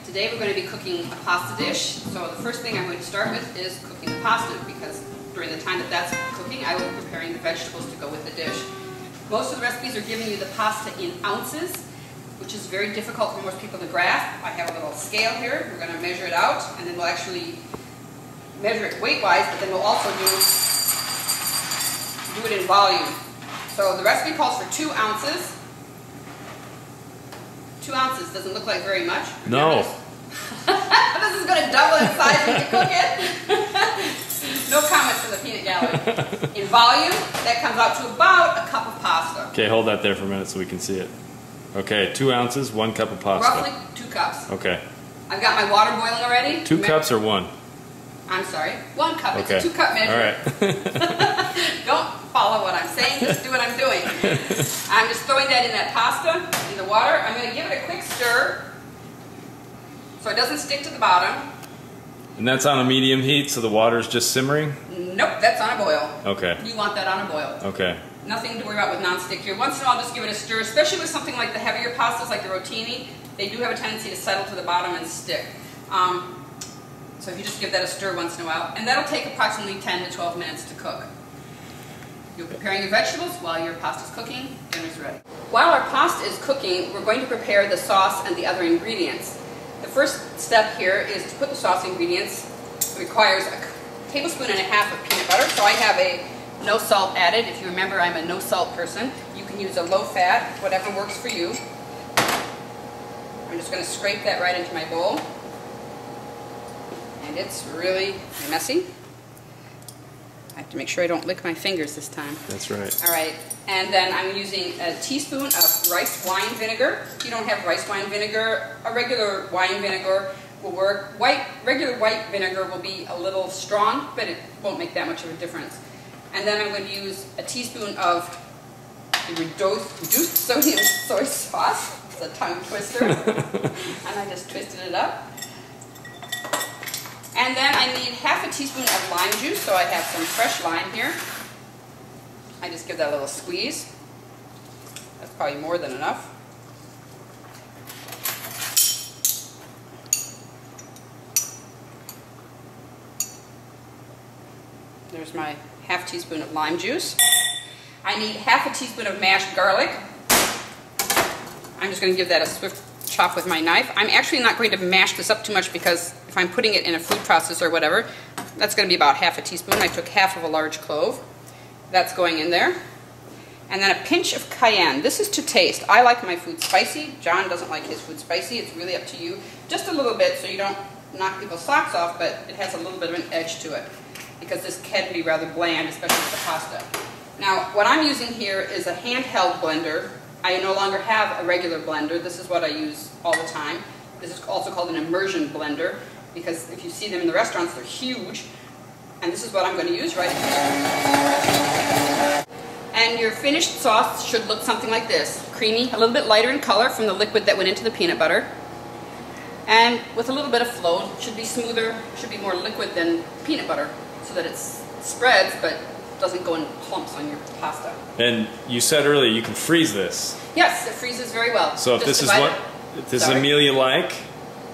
Today we're going to be cooking a pasta dish. So the first thing I'm going to start with is cooking the pasta, because during the time that that's cooking, I will be preparing the vegetables to go with the dish. Most of the recipes are giving you the pasta in ounces, which is very difficult for most people to grasp. I have a little scale here. We're going to measure it out, and then we'll actually measure it weight-wise, but then we'll also do it in volume. So the recipe calls for 2 ounces. 2 ounces doesn't look like very much. No. This is going to double in size when you cook it. No comments from the peanut gallery. In volume, that comes out to about a cup of pasta. Okay, hold that there for a minute so we can see it. Okay, 2 ounces, 1 cup of pasta. Roughly 2 cups. Okay. I've got my water boiling already. 2 cups or 1? I'm sorry, 1 cup. Okay. It's a 2-cup measure. All right. Don't follow what I'm saying, just do what I'm doing. I'm just throwing that in that pasta, in the water. I'm going to give it a quick stir so it doesn't stick to the bottom. And that's on a medium heat, so the water's just simmering? Nope, that's on a boil. Okay. You want that on a boil. Okay. Nothing to worry about with non-stick here. Once in a while, just give it a stir, especially with something like the heavier pastas, like the rotini. They do have a tendency to settle to the bottom and stick. So if you just give that a stir once in a while, and that'll take approximately 10 to 12 minutes to cook. You're preparing your vegetables while your pasta's cooking, dinner's ready. While our pasta is cooking, we're going to prepare the sauce and the other ingredients. The first step here is to put the sauce ingredients. It requires a tablespoon and a half of peanut butter, so I have a no salt added. If you remember, I'm a no salt person. You can use a low fat, whatever works for you. I'm just going to scrape that right into my bowl. And it's really messy. I have to make sure I don't lick my fingers this time. That's right. All right, and then I'm using a teaspoon of rice wine vinegar. If you don't have rice wine vinegar, a regular wine vinegar will work. Regular white vinegar will be a little strong, but it won't make that much of a difference. And then I'm going to use a teaspoon of reduced sodium soy sauce. It's a tongue twister. And I just twisted it up. And then I need half a teaspoon of lime juice, so I have some fresh lime here. I just give that a little squeeze. That's probably more than enough. There's my half teaspoon of lime juice. I need half a teaspoon of mashed garlic. I'm just going to give that a swift chop with my knife. I'm actually not going to mash this up too much, because if I'm putting it in a food processor or whatever, that's going to be about half a teaspoon. I took half of a large clove. That's going in there. And then a pinch of cayenne. This is to taste. I like my food spicy. John doesn't like his food spicy. It's really up to you. Just a little bit so you don't knock people's socks off, but it has a little bit of an edge to it, because this can be rather bland, especially with the pasta. Now, what I'm using here is a handheld blender. I no longer have a regular blender. This is what I use all the time. This is also called an immersion blender, because if you see them in the restaurants, they're huge. And this is what I'm going to use right here. And your finished sauce should look something like this. Creamy, a little bit lighter in color from the liquid that went into the peanut butter. And with a little bit of flow, it should be smoother, should be more liquid than peanut butter, so that it spreads, but doesn't go in clumps on your pasta. And you said earlier you can freeze this. Yes, it freezes very well. So if this is a meal you like,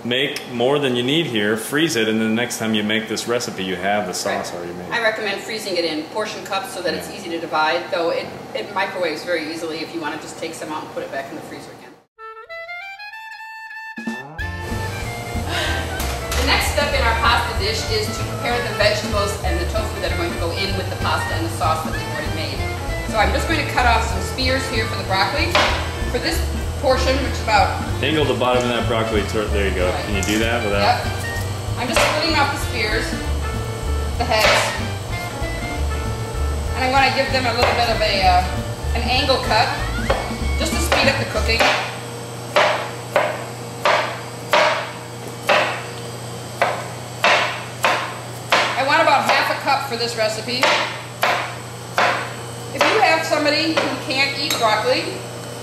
make more than you need here, freeze it, and then the next time you make this recipe, you have the sauce already made. I recommend freezing it in portion cups so that it's easy to divide, though it microwaves very easily if you want to just take some out and put it back in the freezer again. The next step in our pasta dish is to prepare the vegetables and the tofu that are going to go in with the pasta and the sauce that we've already made. So I'm just going to cut off some spears here for the broccoli. For this portion, which is about... Angle the bottom of that broccoli toward, there you go. Right. Can you do that without... Yep. I'm just splitting off the spears, the heads. And I want to give them a little bit of an angle cut, just to speed up the cooking. I want about half a cup for this recipe. If you have somebody who can't eat broccoli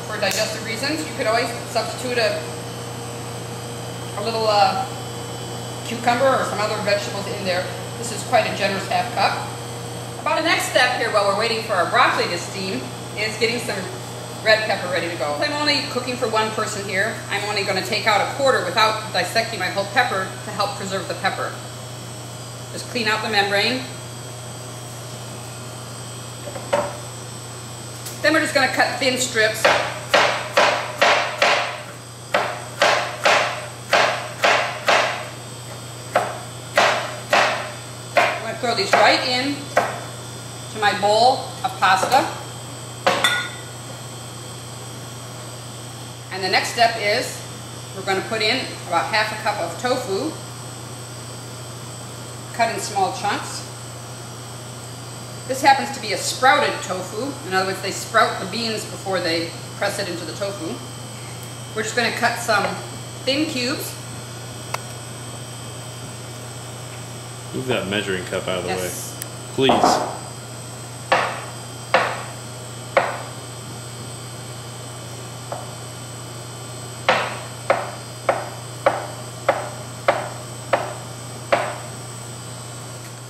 for digestive reasons, you could always substitute a little cucumber or some other vegetables in there. This is quite a generous half cup. About the next step here while we're waiting for our broccoli to steam is getting some red pepper ready to go. I'm only cooking for one person here. I'm only going to take out a quarter without dissecting my whole pepper to help preserve the pepper. Just clean out the membrane. Then we're just going to cut thin strips. I'm going to throw these right in to my bowl of pasta. And the next step is we're going to put in about half a cup of tofu, cut in small chunks. This happens to be a sprouted tofu. In other words, they sprout the beans before they press it into the tofu. We're just going to cut some thin cubes. Move that measuring cup out of the way, please.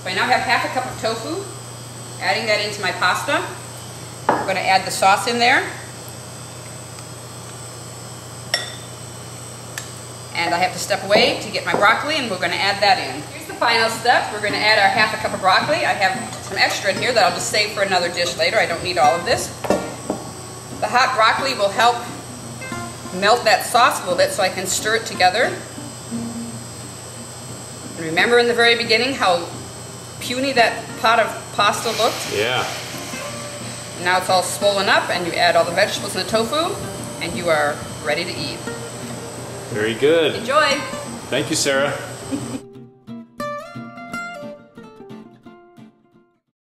So I now have half a cup of tofu. Adding that into my pasta. I'm going to add the sauce in there. And I have to step away to get my broccoli, and we're going to add that in. Here's the final step. We're going to add our half a cup of broccoli. I have some extra in here that I'll just save for another dish later. I don't need all of this. The hot broccoli will help melt that sauce a little bit so I can stir it together. And remember in the very beginning how puny that pot of pasta looked? Yeah. And now it's all swollen up, and you add all the vegetables and the tofu, and you are ready to eat. Very good. Enjoy. Thank you, Sarah.